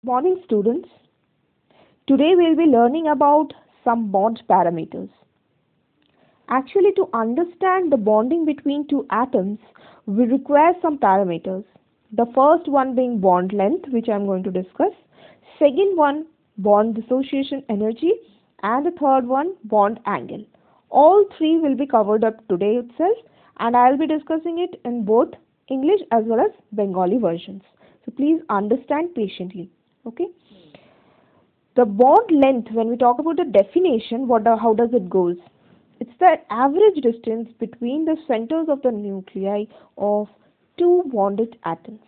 Morning students. Today we'll be learning about some bond parameters. Actually, to understand the bonding between two atoms, we require some parameters. The first one being bond length, which I'm going to discuss. Second one, bond dissociation energy. And the third one, bond angle. All three will be covered up today itself, and I'll be discussing it in both English as well as Bengali versions. So please understand patiently. Okay. The bond length, when we talk about the definition, how does it goes? It's the average distance between the centers of the nuclei of two bonded atoms.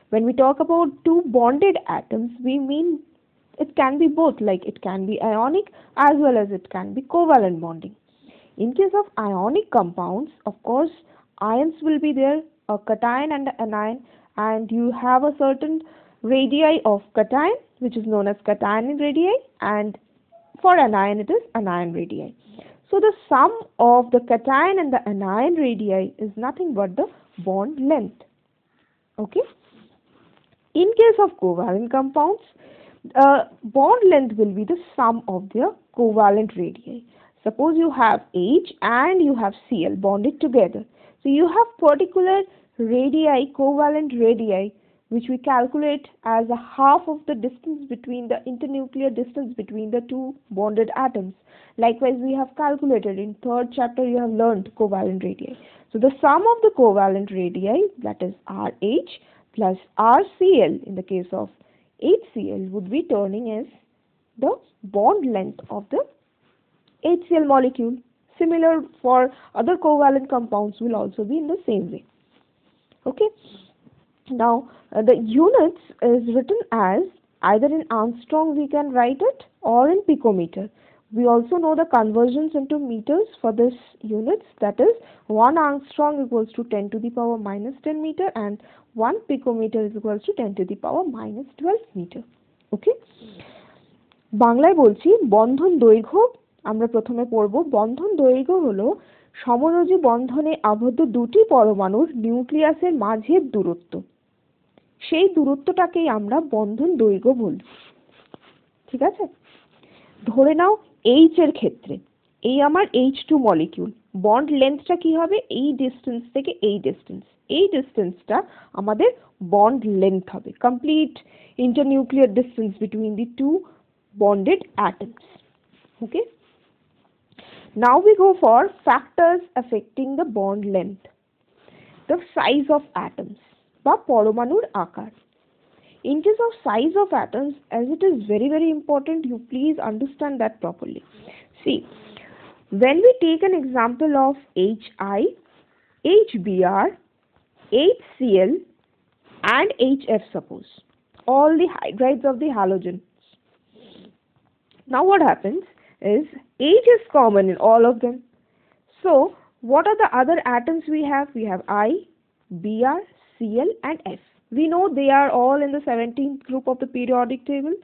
When we talk about two bonded atoms, we mean it can be both, like it can be ionic as well as it can be covalent bonding. In case of ionic compounds, of course, ions will be there, a cation and an anion, and you have a certain radii of cation, which is known as cation radii, and for anion it is anion radii. So the sum of the cation and the anion radii is nothing but the bond length. Okay. In case of covalent compounds, bond length will be the sum of their covalent radii. Suppose you have H and you have Cl bonded together. So you have particular radii, covalent radii, which we calculate as a half of the distance between the internuclear distance between the two bonded atoms. Likewise, we have calculated in third chapter you have learned covalent radii. So the sum of the covalent radii, that is RH plus RCl in the case of HCl, would be turning as the bond length of the HCl molecule. Similar for other covalent compounds will also be in the same way. Okay. Now the units is written as either in Armstrong we can write it or in picometer. We also know the conversions into meters for this units, that is 1 Armstrong equals to 10 to the power minus 10 meter and 1 picometer is equals to 10 to the power minus 12 meter. Okay. বাংলায় বলছি বন্ধন দৈর্ঘ্য আমরা প্রথমে পড়ব বন্ধন দৈর্ঘ্য হলো সমযোজী বন্ধনে আবদ্ধ দুটি পরমাণুর নিউক্লিয়াসের মাঝের দূরত্ব সেই দূরত্বটাকেই আমরা বন্ধন দৈর্ঘ্য বলি ঠিক আছে ধরে নাও H এর ক্ষেত্রে এই আমার H2 মলিকিউল বন্ড লেন্থটা কি হবে এই ডিসটেন্স থেকে এই ডিসটেন্সটা আমাদের বন্ড লেন্থ হবে complete internuclear distance between the two bonded atoms. Okay. Now we go for factors affecting the bond length. The size of atoms বা পরমাণুর আকার. In case of size of atoms, as it is very very important, you please understand that properly. See, when we take an example of Hi, HBr, HCl and HF, suppose all the hydrides of the halogen. Now what happens is H is common in all of them. So what are the other atoms we have? We have I, Br, Cl and F. We know they are all in the 17th group of the periodic table,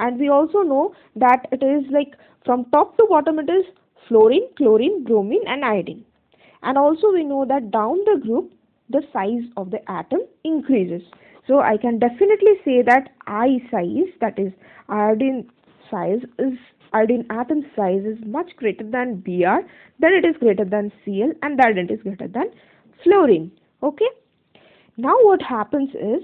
and we also know that it is like from top to bottom it is fluorine, chlorine, bromine and iodine. And also we know that down the group the size of the atom increases. So I can definitely say that I size, that is iodine atom size is much greater than Br, then it is greater than Cl, and then it is greater than fluorine. Okay. Now what happens is,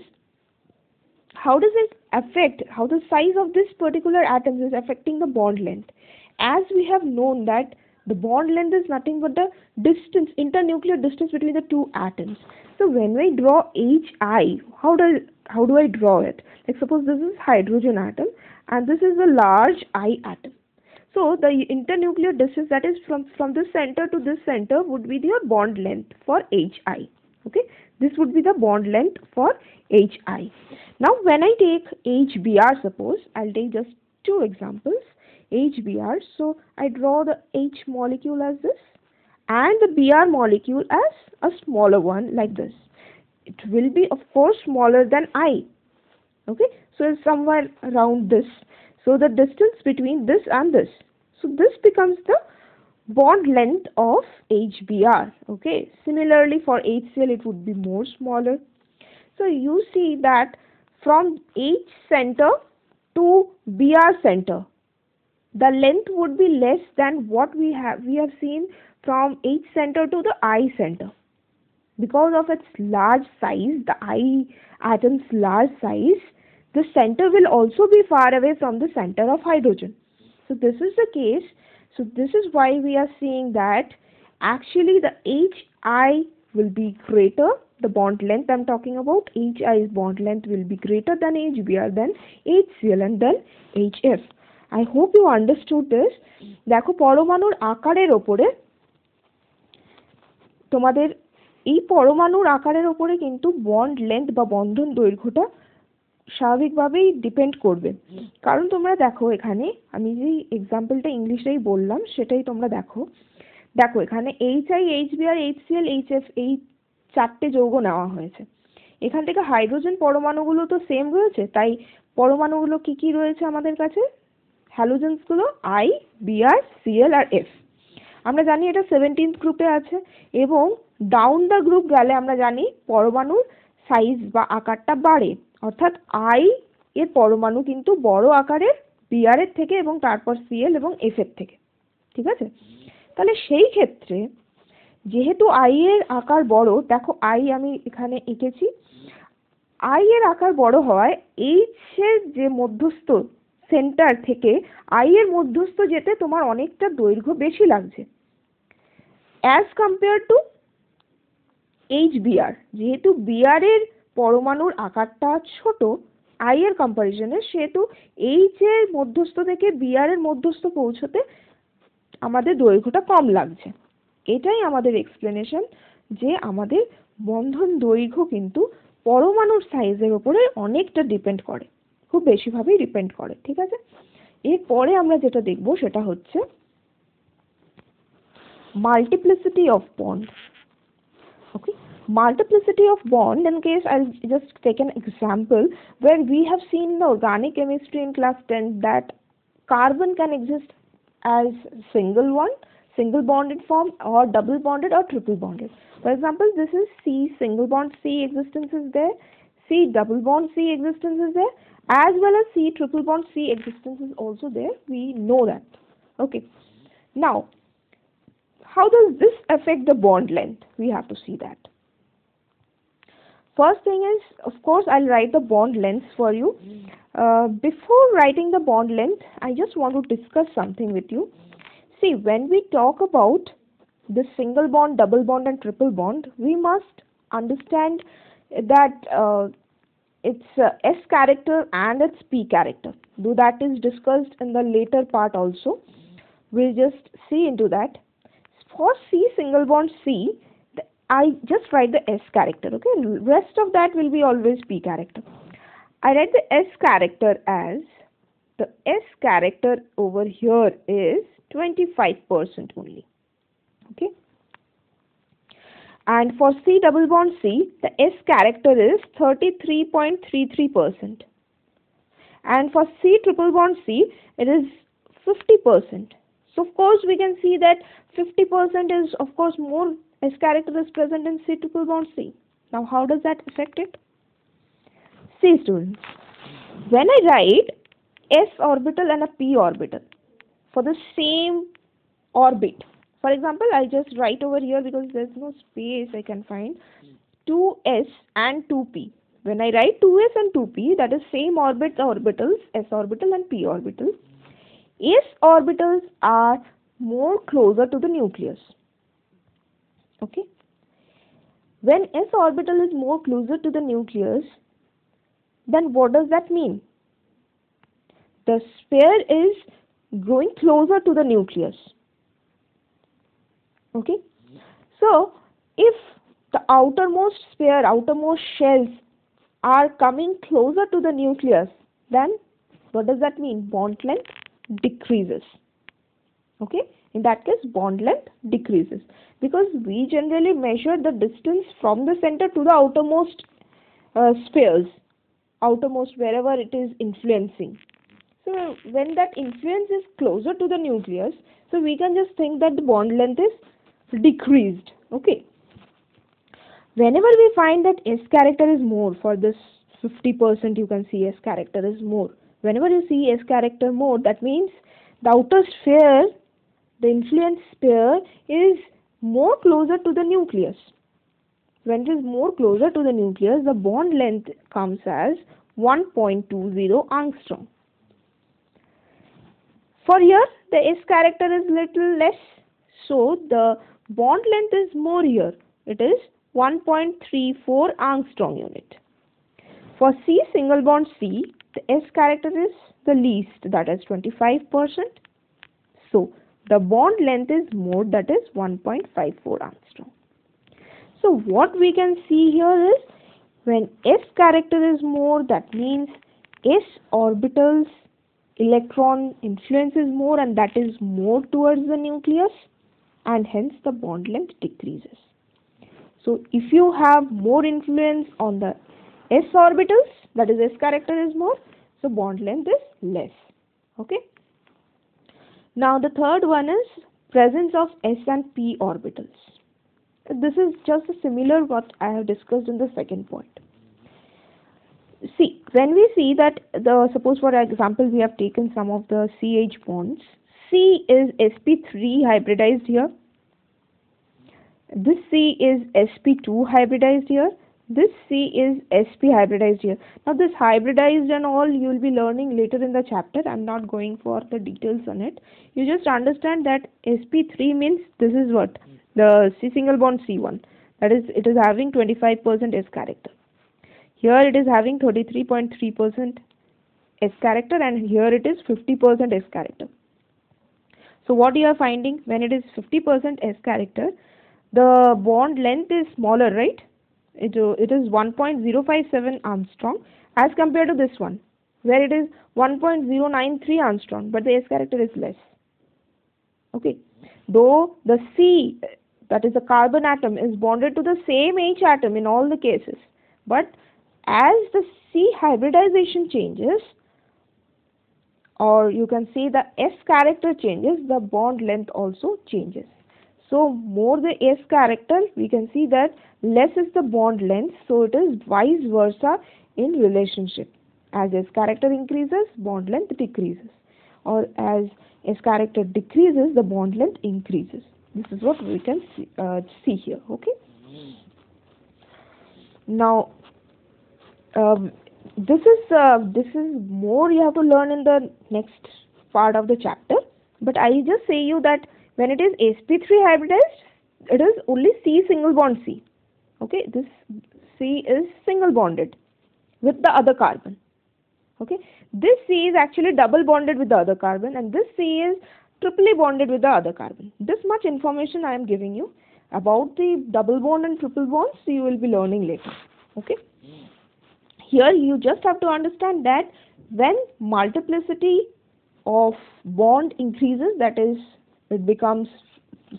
how does it affect, how the size of this particular atom is affecting the bond length? As we have known that the bond length is nothing but the distance, internuclear distance between the two atoms. So when we draw Hi, how do I draw it? Like suppose this is hydrogen atom and this is a large I atom. So the internuclear distance, that is from this center to this center, would be the bond length for Hi. Okay, this would be the bond length for Hi. Now when I take HBr, suppose I'll take just two examples. HBr, so I draw the H molecule as this and the Br molecule as a smaller one like this. It will be of course smaller than I. Okay, so it's somewhere around this. So the distance between this and this, so this becomes the bond length of HBr. Okay, similarly for HCl it would be more smaller. So you see that from H center to Br center, the length would be less than what we have seen from H center to the I center. Because of its large size, the I atom's large size, the center will also be far away from the center of hydrogen. So this is the case. So this is why we are seeing that actually the HI will be greater, the bond length I am talking about, HI's bond length will be greater than HBr, then HCl and then HF. I hope you understood this. দেখো পরমাণুর আকারের ওপরে তোমাদের এই পরমাণুর আকারের ওপরে কিন্তু বন্ড লেন্থ বা বন্ধন দৈর্ঘ্যটা স্বাভাবিকভাবেই ডিপেন্ড করবে। কারণ তোমরা দেখো এখানে আমি যে এক্সাম্পলটা ইংলিশেই বললাম সেটাই তোমরা দেখো এখানে HI, HBr, HCl, HF এই চারটে যৌগ নেওয়া হয়েছে। এখান থেকে হাইড্রোজেন পরমাণুগুলো তো সেম রয়েছে, তাই পরমাণুগুলো কি কি রয়েছে আমাদের কাছে, হ্যালোজেন্সগুলো I, Br, Cl R F। আমরা জানি এটা 17th গ্রুপে আছে এবং ডাউন দ্য গ্রুপ গেলে আমরা জানি পরমাণুর সাইজ বা আকারটা বাড়ে, অর্থাৎ I এর পরমাণু কিন্তু বড় আকারের Br এর থেকে এবং তারপর Cl এবং F এর থেকে, ঠিক আছে? তাহলে সেই ক্ষেত্রে যেহেতু I এর আকার বড়, দেখো I আমি এখানে এঁকেছি, I এর আকার বড় হওয়ায় H এর যে মধ্যস্থ সেন্টার থেকে I এর মধ্যস্থ যেতে তোমার অনেকটা দৈর্ঘ্য বেশি লাগছে অ্যাজ কম্পেয়ার টু HBr। যেহেতু Br এর পরমাণুর আকারটা ছোট I এর কম্পারিজনে, সেহেতু H এর মধ্যস্থ থেকে Br এর মধ্যস্থ পৌঁছতে আমাদের দৈর্ঘ্যটা কম লাগছে। এটাই আমাদের এক্সপ্লেনেশন যে আমাদের বন্ধন দৈর্ঘ্য কিন্তু পরমাণুর সাইজের উপরে অনেকটা ডিপেন্ড করে, খুব বেশিভাবেই ডিপেন্ড করে, ঠিক আছে? এরপরে আমরা যেটা দেখব সেটা হচ্ছে multiplicity of bond. Okay, multiplicity of bond, in case I'll just take an example where we have seen in the organic chemistry in class 10 that carbon can exist as single bonded form, or double bonded or triple bonded. For example, this is C single bond C existence is there, C double bond C existence is there, as well as C triple bond C existence is also there. We know that. Okay, now how does this affect the bond length? We have to see that. First thing is, of course, I'll write the bond lengths for you. Before writing the bond length, I just want to discuss something with you. See, when we talk about the single bond, double bond and triple bond, we must understand that its S character and its P character. Though that is discussed in the later part also, we'll just see into that. For C single bond C, I just write the S character, okay? Rest of that will be always P character. I write the S character as, the S character over here is 25% only, okay? And for C double bond C, the S character is 33.33%. And for C triple bond C, it is 50%. So of course we can see that 50% is of course more S character is present in C triple bond C. Now how does that affect it? See students, when I write S orbital and a P orbital for the same orbit, for example, I'll just write over here because there's no space I can find, 2S and 2P. When I write 2S and 2P, that is same orbitals, S orbital and P orbital. S orbitals are more closer to the nucleus. Okay. When S orbital is more closer to the nucleus, then what does that mean? The sphere is growing closer to the nucleus. Okay. So, if the outermost sphere, outermost shells are coming closer to the nucleus, then what does that mean? Bond length decreases. Okay, in that case bond length decreases, because we generally measure the distance from the center to the outermost spheres, outermost wherever it is influencing. So when that influence is closer to the nucleus, so we can just think that the bond length is decreased. Okay, whenever we find that S character is more, for this 50% you can see S character is more, Whenever you see S character more, that means the outer sphere, the influence sphere, is more closer to the nucleus. When it is more closer to the nucleus, the bond length comes as 1.20 angstrom. For here, the S character is little less, so the bond length is more here. It is 1.34 angstrom unit. For C single bond C, the S character is the least, that is 25%. So the bond length is more, that is 1.54 angstrom. So what we can see here is when S character is more, that means S orbitals electron influence is more, and that is more towards the nucleus, and hence the bond length decreases. So if you have more influence on the S orbitals, that is S character is more, so bond length is less. Okay. Now the third one is presence of S and P orbitals. This is just similar what I have discussed in the second point. See, when we see that suppose for example we have taken some of the CH bonds, C is sp3 hybridized here, this C is sp2 hybridized here, this C is sp hybridized here. Now this hybridized and all you will be learning later in the chapter. I am not going for the details on it. You just understand that sp3 means this is what? The C single bond C1. That is, it is having 25% S character. Here it is having 33.3% S character, and here it is 50% S character. So what you are finding, when it is 50% S character, the bond length is smaller, right? It is 1.057 angstrom as compared to this one, where it is 1.093 angstrom, but the S character is less. Okay. Though the C, that is the carbon atom, is bonded to the same H atom in all the cases, but as the C hybridization changes, or you can say the S character changes, the bond length also changes. So more the S character, we can see that less is the bond length, so it is vice versa in relationship. As S character increases, bond length decreases, or as S character decreases, the bond length increases. This is what we can see here. Okay. Now this is more you have to learn in the next part of the chapter, but I just say you that when it is sp3 hybridized, it is only C single bond C. Okay, this C is single bonded with the other carbon. Okay, this C is actually double bonded with the other carbon, and this C is triply bonded with the other carbon. This much information I am giving you about the double bond and triple bonds, so you will be learning later. Okay. Here you just have to understand that when multiplicity of bond increases, that is, it becomes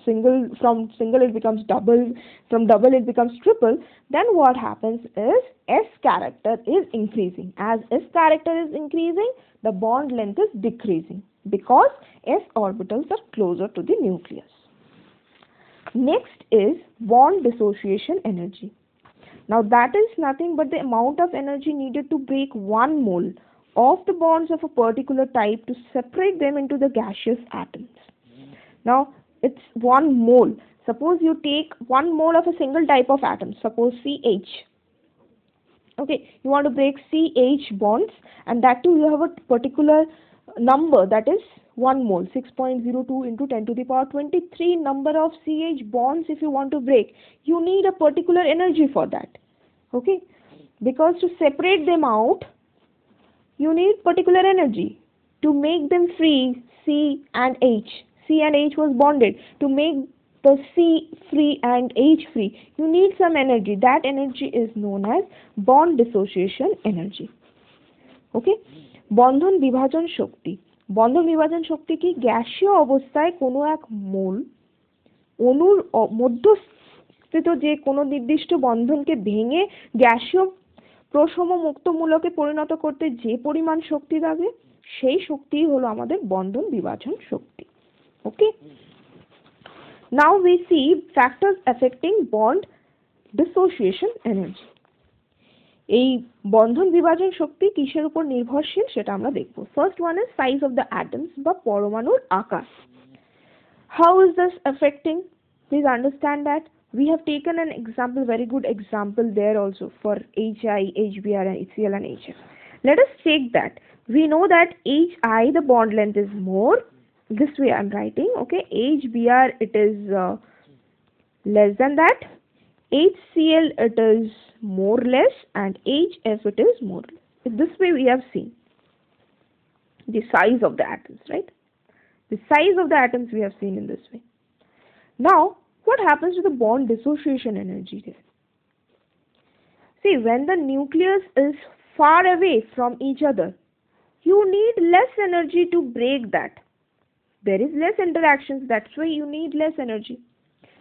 single, from single it becomes double, from double it becomes triple, then what happens is S character is increasing. As S character is increasing, the bond length is decreasing because S orbitals are closer to the nucleus. Next is bond dissociation energy. Now that is nothing but the amount of energy needed to break 1 mole of the bonds of a particular type to separate them into the gaseous atoms. Now it's 1 mole. Suppose you take 1 mole of a single type of atom, suppose CH. Okay, you want to break CH bonds, and that too you have a particular number, that is 1 mole, 6.02 into 10 to the power 23 number of CH bonds. If you want to break, you need a particular energy for that. Okay, because to separate them out, you need particular energy. To make them free, C and H was bonded. To make the C free and H free, you need some energy. That energy is known as bond dissociation energy. Okay, বন্ধন বিভাজন শক্তি। বন্ধন বিভাজন শক্তি কি? গ্যাসীয় অবস্থায় কোনো এক মোল অণুর মধ্যস্থিত যে কোনো নির্দিষ্ট বন্ধনকে ভেঙে গ্যাসীয় প্রশম মুক্তমূলকে পরিণত করতে যে পরিমাণ শক্তি লাগে, সেই শক্তিই হলো আমাদের বন্ধন বিভাজন শক্তি। Okay. Now we see factors affecting bond dissociation energy. এই বন্ধন বিভাজন শক্তি কিসের উপর নির্ভরশীল সেটা আমরা দেখব। First one is size of the atoms বা পরমাণুর আকার। How is this affecting? Please understand that we have taken an example, very good example there also for HI, HBr and HCl and HF. Let us take that. We know that HI, the bond length is more. This way I am writing, okay. HBr, it is less than that. HCl, it is more less, and HF, it is more less. This way we have seen the size of the atoms, right? The size of the atoms we have seen in this way. Now what happens to the bond dissociation energy there? See, when the nucleus is far away from each other, you need less energy to break that. There is less interactions, that's why you need less energy.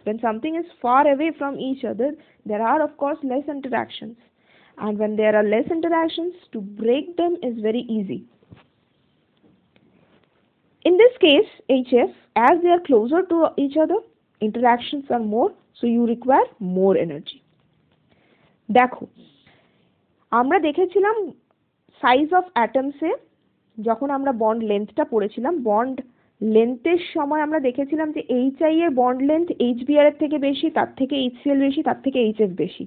When something is far away from each other, there are of course less interactions, and when there are less interactions, to break them is very easy. In this case, HF, as they are closer to each other, interactions are more, so you require more energy. দেখো, আমরা দেখেছিলাম size of অ্যাটমসে যখন আমরা bond লেন্থটা পড়েছিলাম, bond লেন্থের সময় আমরা দেখেছিলাম যে HI এর বন্ড লেন্থ HBr এর থেকে বেশি, তার থেকে HCl বেশি, তার থেকে HF বেশি।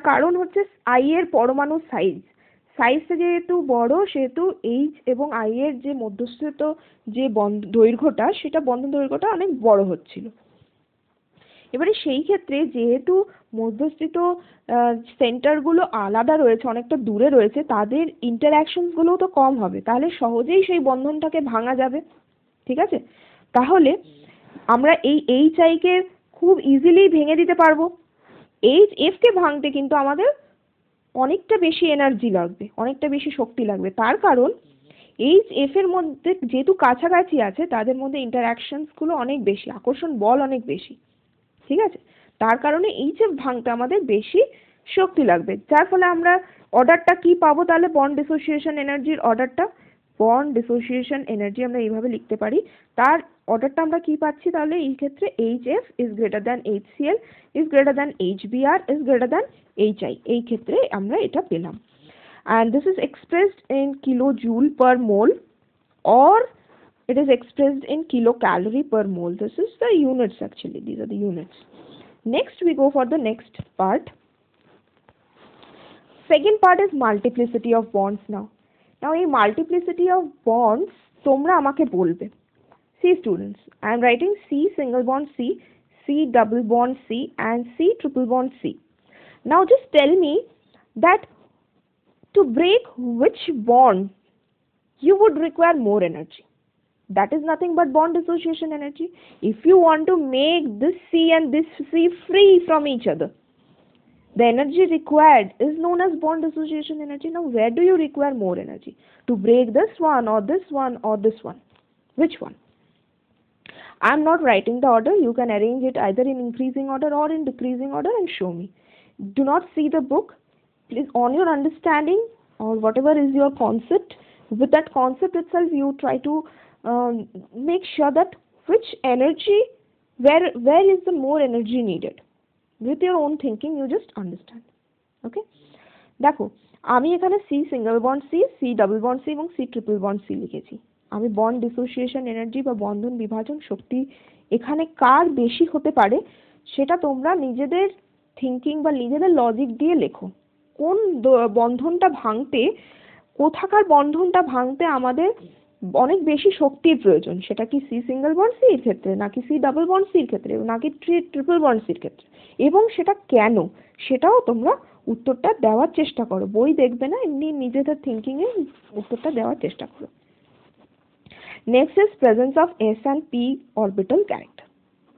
কারণ হচ্ছে I এর পরমাণু সাইজটা যেহেতু বড়, সেহেতু H এবং I এর যে মধ্যস্থিত যে দৈর্ঘ্যটা, সেটা বন্ধন দৈর্ঘ্যটা অনেক বড় হচ্ছিল। এবারে সেই ক্ষেত্রে যেহেতু মধ্যস্থিত সেন্টারগুলো আলাদা রয়েছে, অনেকটা দূরে রয়েছে, তাদের ইন্টারঅ্যাকশনসগুলোও তো কম হবে, তাহলে সহজেই সেই বন্ধনটাকে ভাঙা যাবে। ঠিক আছে, তাহলে আমরা এই HI কে খুব ইজিলি ভেঙে দিতে পারবো। HF কে ভাঙতে কিন্তু আমাদের অনেকটা বেশি এনার্জি লাগবে, অনেকটা বেশি শক্তি লাগবে। তার কারণ HF এর মধ্যে যেহেতু কাছাকাছি আছে, তাদের মধ্যে ইন্টারঅ্যাকশনসগুলো অনেক বেশি, আকর্ষণ বল অনেক বেশি। ঠিক আছে, তার কারণে HF ভাঙতে আমাদের বেশি শক্তি লাগবে, যার ফলে আমরা অর্ডারটা কি পাবো তাহলে? বন্ড ডিসোসিয়েশন এনার্জির অর্ডারটা, বন্ড ডিসোসিয়েশন এনার্জি আমরা এইভাবে লিখতে পারি। তার অর্ডারটা আমরা কি পাচ্ছি তাহলে? এই ক্ষেত্রে HF is greater than HCl is greater than HBr is greater than HI, এই ক্ষেত্রে আমরা এটা পেলাম। and this is expressed in kilojoule per mole or it is expressed in kilocalorie per mole. This is the units actually, these are the units. Next we go for the next part. Second part is multiplicity of bonds. Now a multiplicity of bonds তোমরা আমাকে বলবে। See students, I am writing C single bond C, C double bond C and C triple bond C. Now just tell me that to break which bond you would require more energy. That is nothing but bond dissociation energy. If you want to make this C and this C free from each other, the energy required is known as bond dissociation energy. Now where do you require more energy? To break this one or this one or this one? Which one? I am not writing the order. You can arrange it either in increasing order or in decreasing order and show me. Do not see the book. Please, on your understanding or whatever is your concept, with that concept itself you try to make sure that which energy, where is the more energy needed. With your own thinking you just understand. Okay, দেখো আমি এখানে C single bond C, C double bond C এবং C triple bond C লিখেছি। আমি bond dissociation energy বা বন্ধন বিভাজন শক্তি এখানে কার বেশি হতে পারে সেটা তোমরা নিজেদের থিঙ্কিং বা নিজেদের লজিক দিয়ে লেখো। কোন বন্ধনটা ভাঙতে, কোথাকার বন্ধনটা ভাঙতে আমাদের অনেক বেশি শক্তির প্রয়োজন, সেটা কি সি সিঙ্গেল বন্ড সি এর ক্ষেত্রে, নাকি সি ডাবল বন্ড সির ক্ষেত্রে, নাকি ট্রিপল বন্ড সির ক্ষেত্রে, এবং সেটা কেন, সেটাও তোমরা উত্তরটা দেওয়ার চেষ্টা করো। বই দেখবে না, এমনি নিজেদের থিঙ্কিং এ উত্তরটা দেওয়ার চেষ্টা করো। Next is presence of s and p orbital character.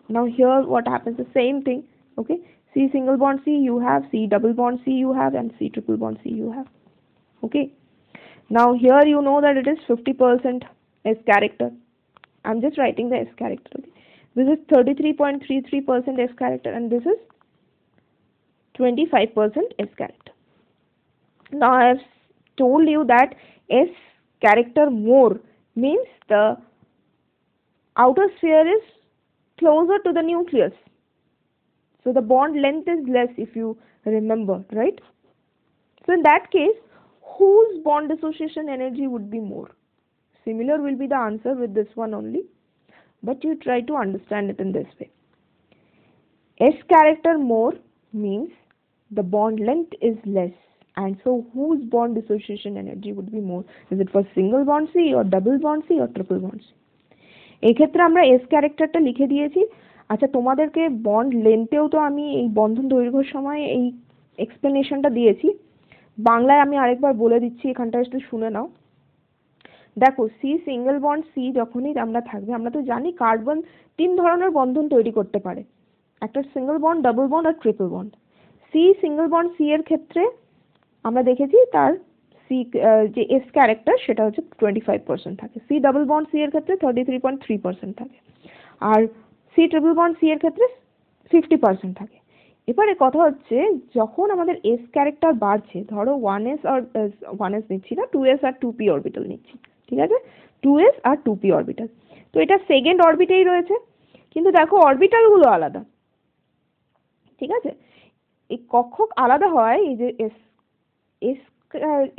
Now here what happens, the same thing. Okay, C single bond C you have, C double bond C you have, and C triple bond C you have. Okay, now here you know that it is 50% s character. I'm just writing the s character. Okay, this is 33.33% s character and this is 25% s character. Now I have told you that s character more means the outer sphere is closer to the nucleus, so the bond length is less, if you remember, right? So in that case, whose bond dissociation energy would be more? Similar will be the answer with this one only, but you try to understand it in this way. S character more means the bond length is less, and so whose bond dissociation energy would be more? Is it for single bond C or double bond C or triple bond C? এই ক্ষেত্রে আমরা S ক্যারেক্টারটা লিখে দিয়েছি। আচ্ছা, তোমাদেরকে bond লেন্থেও তো আমি এই বন্ধন দৈর্ঘ্যের সময় এই এক্সপ্লেনেশনটা দিয়েছি, বাংলায় আমি আরেকবার বলে দিচ্ছি, এখানটা একটু শুনে নাও। দেখো, সি সিঙ্গেল বন্ড সি যখনই আমরা থাকবে, আমরা তো জানি কার্বন 3 ধরনের বন্ধন তৈরি করতে পারে, একটা সিঙ্গেল বন্ড, ডাবল বন্ড আর triple bond. C single bond C এর ক্ষেত্রে আমরা দেখেছি তার সি যে এস ক্যারেক্টার সেটা হচ্ছে 25% থাকে, সি ডাবল বন্ড সি এর ক্ষেত্রে 33.3% থাকে, আর সি ট্রিপল বন্ড সি এর ক্ষেত্রে 50% থাকে। এবারে কথা হচ্ছে, যখন আমাদের এস ক্যারেক্টার বাড়ছে, ধরো 1s আর 1s নিচ্ছি না, 2s আর 2p অরবিটাল নিচ্ছি, ঠিক আছে, 2s আর 2p অরবিটাল, তো এটা সেকেন্ড অরবিটেই রয়েছে, কিন্তু দেখো অরবিটালগুলো আলাদা, ঠিক আছে। এই কক্ষক আলাদা হয়, এই যে এস এস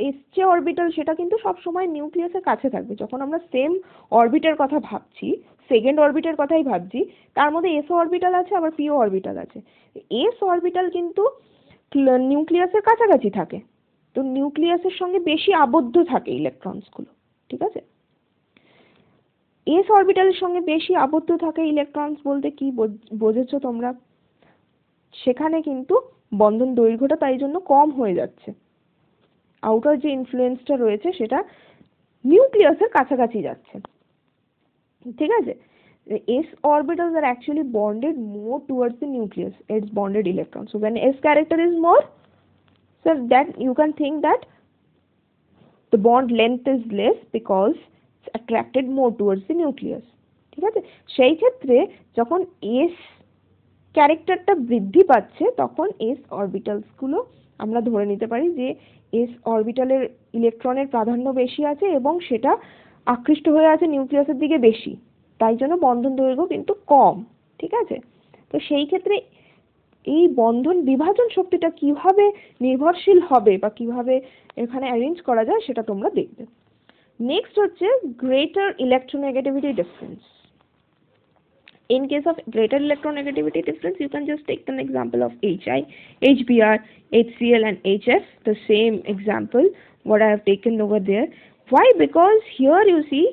এস যে অরবিটাল সেটা কিন্তু সবসময় নিউক্লিয়াসের কাছে থাকবে। যখন আমরা সেম অরবিটের কথা ভাবছি, সেকেন্ড অরবিটের কথাই ভাবছি, তার মধ্যে এস অরবিটাল আছে আবার পিও অরবিটাল আছে। এস অরবিটাল কিন্তু নিউক্লিয়াসের কাছাকাছি থাকে, তো নিউক্লিয়াসের সঙ্গে বেশি আবদ্ধ থাকে ইলেকট্রনসগুলো, ঠিক আছে। এস অরবিটালের সঙ্গে বেশি আবদ্ধ থাকে ইলেকট্রনস বলতে কি বোঝেছো তোমরা? সেখানে কিন্তু বন্ধন দৈর্ঘ্যটা তাই জন্য কম হয়ে যাচ্ছে, আউটার যে ইনফ্লুয়েন্সটা রয়েছে সেটা নিউক্লিয়াসের কাছাকাছি যাচ্ছে, ঠিক আছে। s orbitals are actually bonded more towards the nucleus, its bonded electrons. So when s character is more, so that you can think that the bond length is less because it's attracted more towards the nucleus, ঠিক আছে। সেই ক্ষেত্রে যখন s ক্যারেক্টারটা বৃদ্ধি পাচ্ছে, তখন s orbitals গুলো আমরা ধরে নিতে পারি যে s অরবিটালের ইলেকট্রনের প্রাধান্য বেশি আছে এবং সেটা আকৃষ্ট হয়ে আছে নিউক্লিয়াসের দিকে বেশি, তাই জন্য বন্ধন দৈর্ঘ্য কিন্তু কম, ঠিক আছে। তো সেই ক্ষেত্রে এই বন্ধন বিভাজন শক্তিটা কিভাবে নির্ভরশীল হবে বা কিভাবে এখানে অ্যারেঞ্জ করা যায় সেটা তোমরা দেখবে। নেক্সট হচ্ছে greater electronegativity difference. In case of greater electronegativity difference, you can just take an example of Hi, HBr, HCl and HF, the same example what I have taken over there. Why? Because here you see,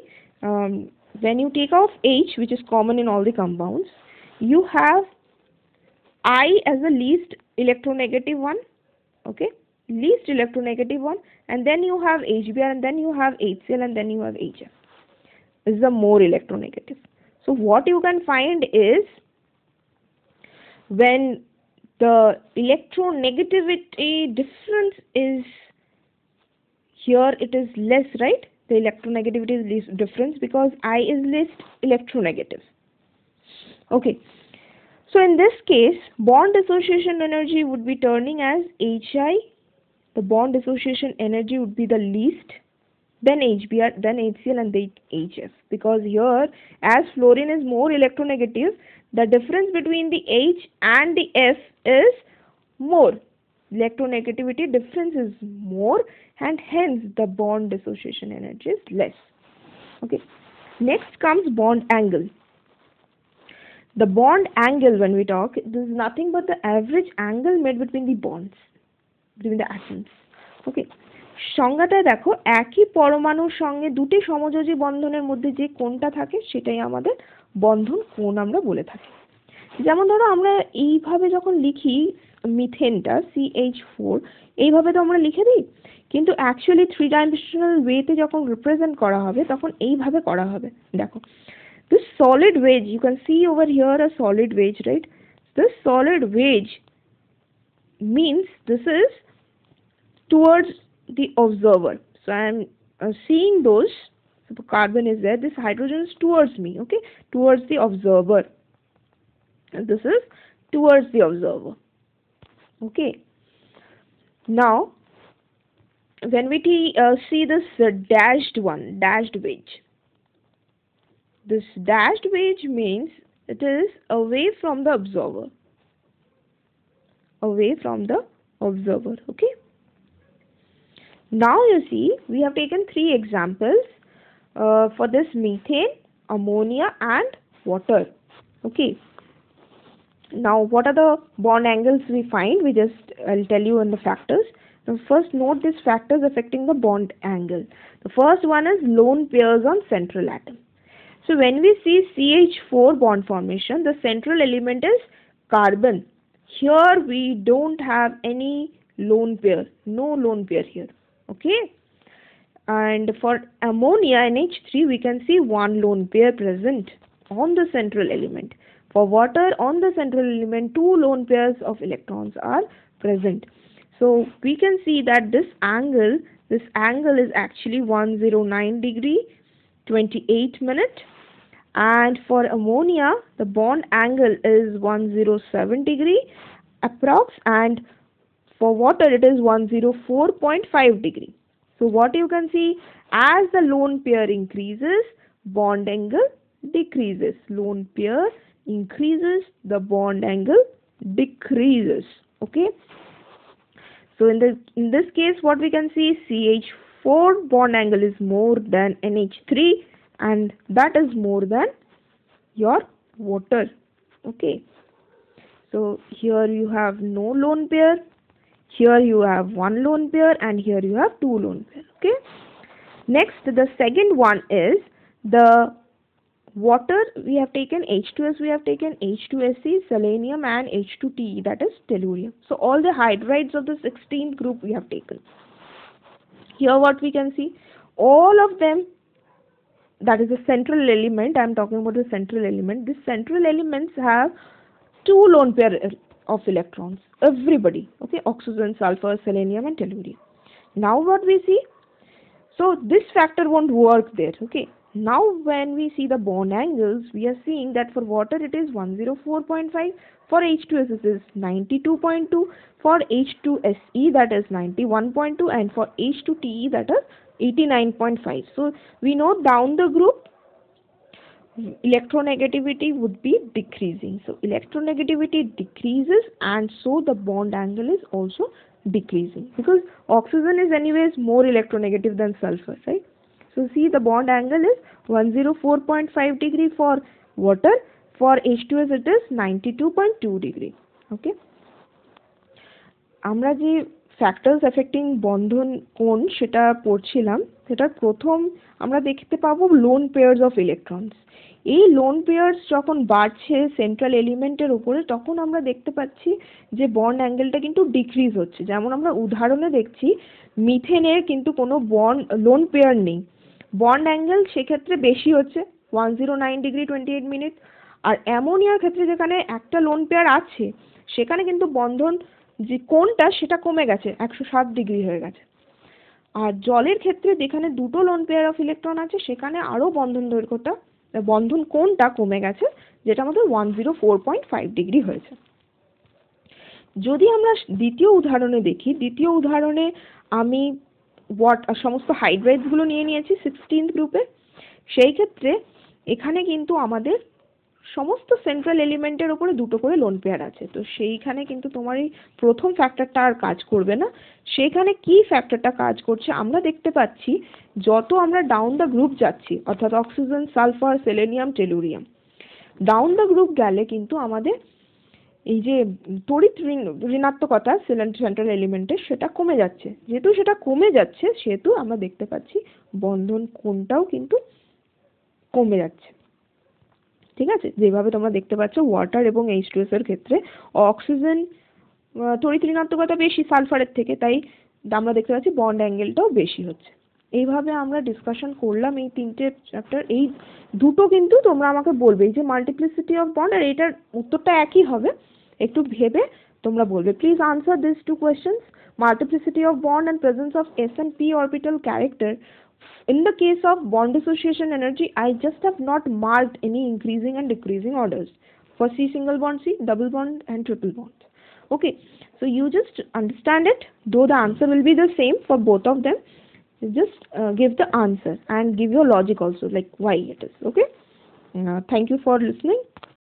when you take off H, which is common in all the compounds, you have I as the least electronegative one, okay, least electronegative one, and then you have HBr, and then you have HCl, and then you have HF. This is the more electronegative. So what you can find is, when the electronegativity difference is here, it is less, right? The electronegativity is less difference because I is least electronegative. Okay. So in this case, bond dissociation energy would be turning as Hi. The bond dissociation energy would be the least, then HBr, then HCl, and then HF. Because here, as fluorine is more electronegative, the difference between the H and the F is more. Electronegativity difference is more, and hence the bond dissociation energy is less. Okay. Next comes bond angle. The bond angle, when we talk, this is nothing but the average angle made between the bonds, between the atoms. Okay. সংজ্ঞাটা দেখো, একই পরমাণুর সঙ্গে দুটি সমযোজী বন্ধনের মধ্যে যে কোণটা থাকে সেটাই আমাদের বন্ধন কোণ আমরা বলে থাকি। যেমন ধরো আমরা এইভাবে যখন লিখি মিথেনটা CH4, এইভাবে তো আমরা লিখে দিই, কিন্তু অ্যাকচুয়ালি 3 ডাইমেনশনাল ওয়েতে যখন রিপ্রেজেন্ট করা হবে তখন এইভাবে করা হবে। দেখো, this solid wedge, you can see over here a solid wedge, right? This solid wedge means this is towards the observer. So I am seeing those, so the carbon is there, this hydrogen is towards me, okay, towards the observer, and this is towards the observer. Okay, now when we see this dashed one, dashed wedge, this dashed wedge means it is away from the observer, away from the observer, okay. Now you see, we have taken three examples for this methane, ammonia and water. Okay. Now what are the bond angles we find? I'll tell you in the factors. Now first note these factors affecting the bond angle. The first one is lone pairs on central atom. So when we see CH4 bond formation, the central element is carbon. Here we don't have any lone pair, no lone pair here. Okay. And for ammonia NH3, we can see one lone pair present on the central element. For water, on the central element, two lone pairs of electrons are present. So we can see that this angle is actually 109 degree 28 minute, and for ammonia the bond angle is 107 degree approx, and for water it is 104.5 degree. So what you can see, as the lone pair increases, bond angle decreases. Lone pair increases, the bond angle decreases. Okay. So in this case, what we can see, CH4 bond angle is more than NH3, and that is more than your water. Okay. So here you have no lone pair, here you have one lone pair, and here you have two lone pair. Okay. Next, the second one is the water. We have taken H2S, we have taken H2SE, selenium and H2TE, that is tellurium. So all the hydrides of the 16th group we have taken. Here what we can see, all of them, that is the central element, I am talking about the central element. These central elements have two lone pair of electrons, everybody. Okay, oxygen, sulfur, selenium and tellurium. Now what we see, so this factor won't work there. Okay. Now when we see the bond angles, we are seeing that for water it is 104.5, for H2S it is 92.2, for H2SE that is 91.2, and for H2TE that is 89.5. So we know down the group electronegativity would be decreasing. So electronegativity decreases, and so the bond angle is also decreasing, because oxygen is anyways more electronegative than sulfur, right? So see, the bond angle is 104.5 degree for water, for H2S it is 92.2 degree. Okay. আমরা যে factors affecting বন্ধন কোণ সেটা পড়ছিলাম, সেটা প্রথম আমরা দেখতে পাবো লোন পেয়ার্স অফ ইলেকট্রনস। এই লোন পেয়ার্স যখন বাড়ছে সেন্ট্রাল এলিমেন্টের উপরে, তখন আমরা দেখতে পাচ্ছি যে বন্ড অ্যাঙ্গেলটা কিন্তু ডিক্রিজ হচ্ছে। যেমন আমরা উদাহরণে দেখছি, মিথেনের কিন্তু কোনো বন্ড লোন পেয়ার নেই, বন্ড অ্যাঙ্গেল সেক্ষেত্রে বেশি হচ্ছে 109 ডিগ্রি 28 মিনিট। আর অ্যামোনিয়ার ক্ষেত্রে যেখানে একটা লোন পেয়ার আছে, সেখানে কিন্তু বন্ধন যে কোণটা সেটা কমে গেছে, 107 ডিগ্রি হয়ে গেছে। আর জলের ক্ষেত্রে যেখানে দুটো লোন পেয়ার অফ ইলেকট্রন আছে, সেখানে আরও বন্ধন কোণটা কমে গেছে, যেটা আমাদের 104.5 ডিগ্রি হয়েছে। যদি আমরা দ্বিতীয় উদাহরণে দেখি, দ্বিতীয় উদাহরণে আমি সমস্ত হাইড্রাইডসগুলো নিয়ে নিয়েছি 16th গ্রুপে। সেই ক্ষেত্রে এখানে কিন্তু আমাদের সমস্ত সেন্ট্রাল এলিমেন্টের উপরে দুটো করে লোন পেয়ার আছে। তো সেইখানে কিন্তু তোমার এই প্রথম ফ্যাক্টরটা আর কাজ করবে না। সেখানে কি ফ্যাক্টরটা কাজ করছে, আমরা দেখতে পাচ্ছি যত আমরা ডাউন দ্য গ্রুপ যাচ্ছি, অর্থাৎ oxygen, sulphur, selenium, tellurium, down the group গেলে কিন্তু আমাদের এই যে তড়িৎ ঋণাত্মকতা সেন্ট্রাল এলিমেন্টের সেটা কমে যাচ্ছে। যেহেতু সেটা কমে যাচ্ছে, সেহেতু আমরা দেখতে পাচ্ছি বন্ধন কোণটাও কিন্তু কমে যাচ্ছে। ঠিক আছে, যেভাবে তোমরা দেখতে পাচ্ছ ওয়াটার এবং H2S এর ক্ষেত্রে অক্সিজেন তড়িৎ ঋণাত্মকতা বেশি সালফারের থেকে, তাই আমরা দেখতে পাচ্ছি বন্ড অ্যাঙ্গেলটাও বেশি হচ্ছে। এইভাবে আমরা ডিসকাশন করলাম এই তিনটে চ্যাপ্টার। এই দুটো কিন্তু তোমরা আমাকে বলবে, এই যে মাল্টিপ্লিসিটি অফ বন্ড আর এটার উত্তরটা একই হবে, একটু ভেবে তোমরা বলবে। Please answer this two questions, multiplicity of bond and presence of s and p orbital character. In the case of bond dissociation energy, I just have not marked any increasing and decreasing orders for C single bond, C double bond and triple bond. Okay, so you just understand it, though the answer will be the same for both of them. Just give the answer and give your logic also, like why it is. Okay, thank you for listening.